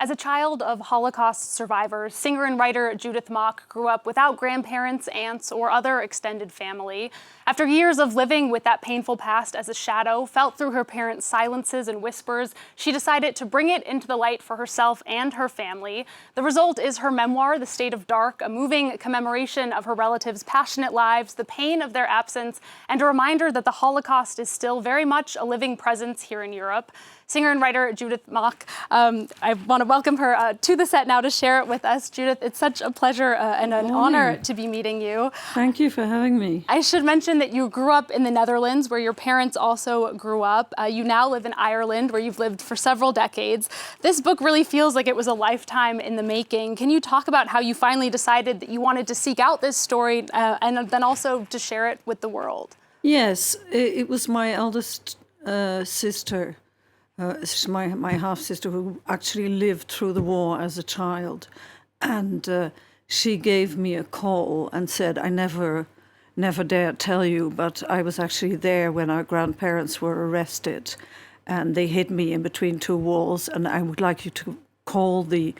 As a child of Holocaust survivors, singer and writer Judith Mok grew up without grandparents, aunts, or other extended family. After years of living with that painful past as a shadow, felt through her parents' silences and whispers, she decided to bring it into the light for herself and her family. The result is her memoir, The State of Dark, a moving commemoration of her relatives' passionate lives, the pain of their absence, and a reminder that the Holocaust is still very much a living presence here in Europe. Singer and writer Judith Mok, I want to welcome her to the set now to share it with us. Judith, it's such a pleasure and an honor to be meeting you. Thank you for having me. I should mention that you grew up in the Netherlands, where your parents also grew up. You now live in Ireland, where you've lived for several decades. This book really feels like it was a lifetime in the making. Can you talk about how you finally decided that you wanted to seek out this story and then also to share it with the world? Yes, it was my eldest sister. She's my half-sister who actually lived through the war as a child. And she gave me a call and said, I never dared tell you, but I was actually there when our grandparents were arrested. And they hid me in between two walls. And I would like you to call the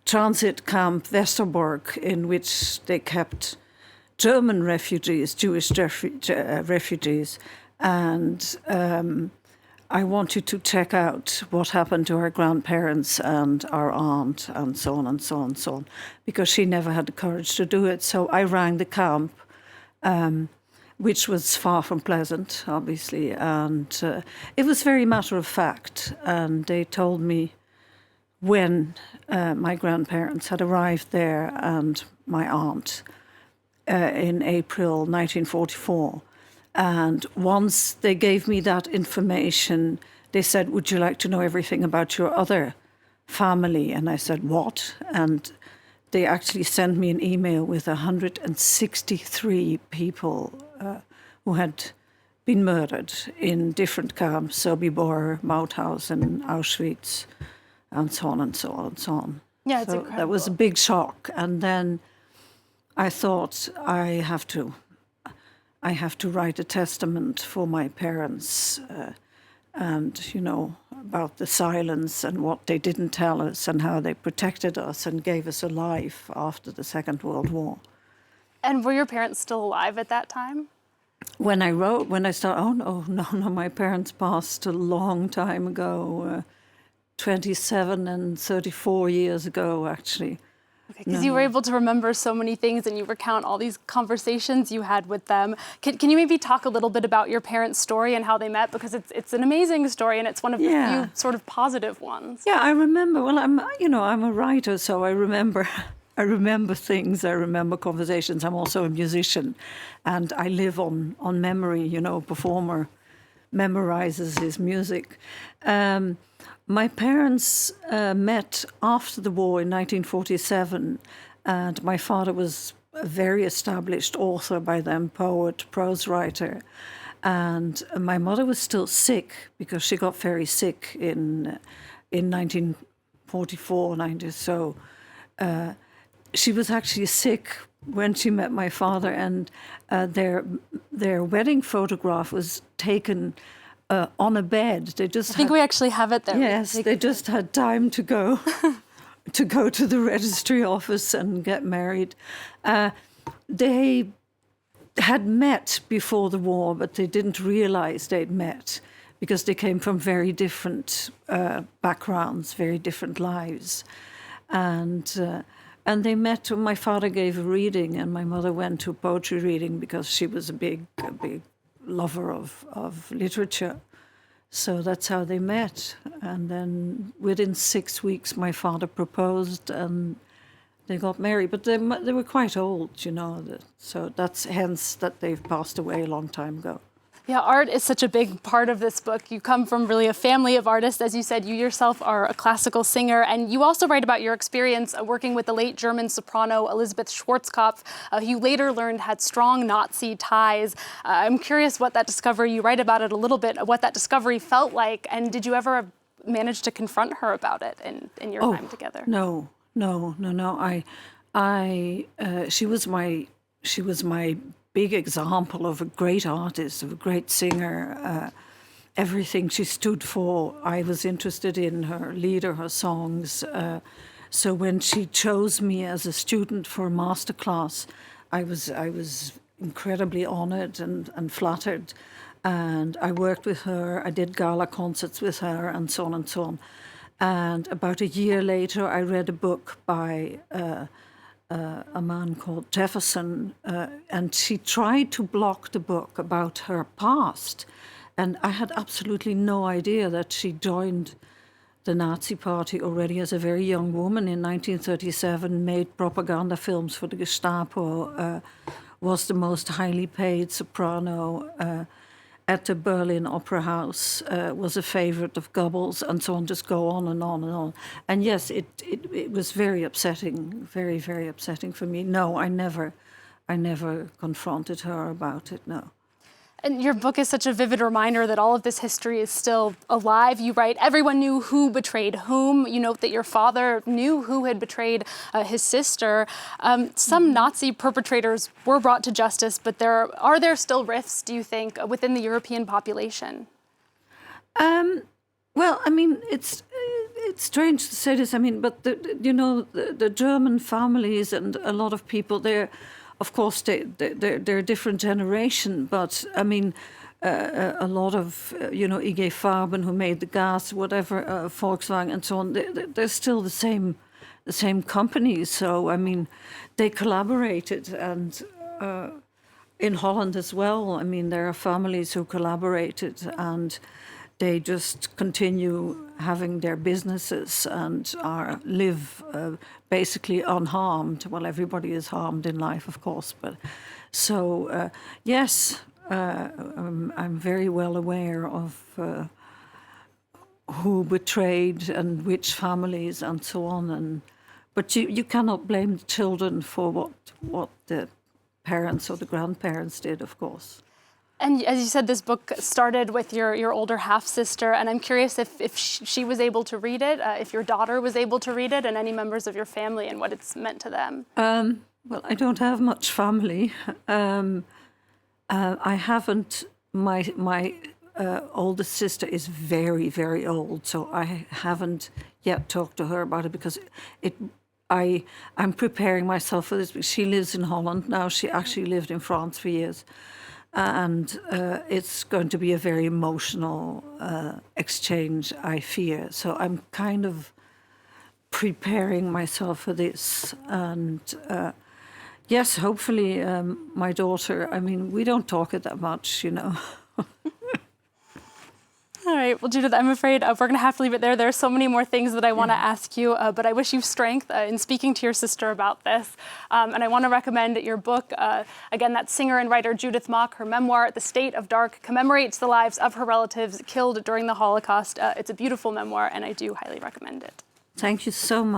transit camp Westerbork, in which they kept German refugees, Jewish refugees. And I want you to check out what happened to our grandparents and our aunt and so on and so on and so on, because she never had the courage to do it. So I rang the camp, which was far from pleasant, obviously, and it was very matter of fact. And they told me when my grandparents had arrived there and my aunt in April 1944. And once they gave me that information, they said, would you like to know everything about your other family? And I said, what? And they actually sent me an email with 163 people who had been murdered in different camps, Sobibor, Mauthausen, Auschwitz, and so on and so on and so on. Yeah, it's incredible. That was a big shock. And then I thought, I have to write a testament for my parents and, you know, about the silence and what they didn't tell us and how they protected us and gave us a life after the Second World War. And were your parents still alive at that time? When I started, oh, no, my parents passed a long time ago, 27 and 34 years ago, actually. Because you were able to remember so many things and you recount all these conversations you had with them. Can you maybe talk a little bit about your parents' story and how they met? Because it's an amazing story and it's one of the few sort of positive ones. Yeah, I remember. Well, I'm a writer, so I remember things. I remember conversations. I'm also a musician, and I live on memory. You know, a performer memorizes his music. My parents met after the war in 1947, and my father was a very established author by then, poet, prose writer. And my mother was still sick because she got very sick in 1944, 90. So she was actually sick when she met my father, and their wedding photograph was taken on a bed. I think we actually have it there. Yes, they just had time to go to the registry office and get married. They had met before the war, but they didn't realize they'd met because they came from very different backgrounds, very different lives. And they met when my father gave a reading and my mother went to a poetry reading because she was a big lover of literature. So that's how they met. And then within 6 weeks, my father proposed and they got married. But they were quite old, you know. So that's hence that they've passed away a long time ago. Yeah, art is such a big part of this book. You come from really a family of artists. As you said, you yourself are a classical singer, and you also write about your experience working with the late German soprano Elisabeth Schwarzkopf, who you later learned had strong Nazi ties. I'm curious what that discovery, you write about it a little bit, what that discovery felt like, and did you ever manage to confront her about it in your time together? No. She was my big example of a great artist, of a great singer, everything she stood for. I was interested in her leader, her songs. So when she chose me as a student for a masterclass, I was incredibly honored and flattered. And I worked with her, I did gala concerts with her, and so on and so on. And about a year later, I read a book by a man called Jefferson, and she tried to block the book about her past. And I had absolutely no idea that she joined the Nazi Party already as a very young woman in 1937, made propaganda films for the Gestapo, was the most highly paid soprano at the Berlin Opera House, was a favorite of Goebbels, and so on, just go on and on and on. And yes, it was very upsetting, very, very upsetting for me. No, I never confronted her about it, no. And your book is such a vivid reminder that all of this history is still alive. You write, everyone knew who betrayed whom. You note that your father knew who had betrayed his sister. Some Nazi perpetrators were brought to justice, but are there still rifts, do you think, within the European population? Well, I mean, it's strange to say this. I mean, but the German families and a lot of people, they're a different generation, but I mean, a lot of, IG Farben, who made the gas, whatever, Volkswagen and so on, they're still the same companies. So, I mean, they collaborated, and in Holland as well, I mean, there are families who collaborated, and they just continue having their businesses and live basically unharmed. Well, everybody is harmed in life, of course, but so yes, I'm very well aware of who betrayed and which families and so on. But you cannot blame the children for what the parents or the grandparents did, of course. And as you said, this book started with your older half-sister, and I'm curious if she was able to read it, if your daughter was able to read it, and any members of your family, and what it's meant to them. Well, I don't have much family. I haven't. My oldest sister is very, very old, so I haven't yet talked to her about it because I'm preparing myself for this. She lives in Holland now. She actually lived in France for years. And it's going to be a very emotional exchange, I fear. So I'm kind of preparing myself for this. And yes, hopefully my daughter, I mean, we don't talk it that much, All right. Well, Judith, I'm afraid we're going to have to leave it there. There are so many more things that I want to ask you, but I wish you strength in speaking to your sister about this. And I want to recommend your book. Again, that singer and writer Judith Mok, her memoir, The State of Dark, commemorates the lives of her relatives killed during the Holocaust. It's a beautiful memoir, and I do highly recommend it. Thank you so much.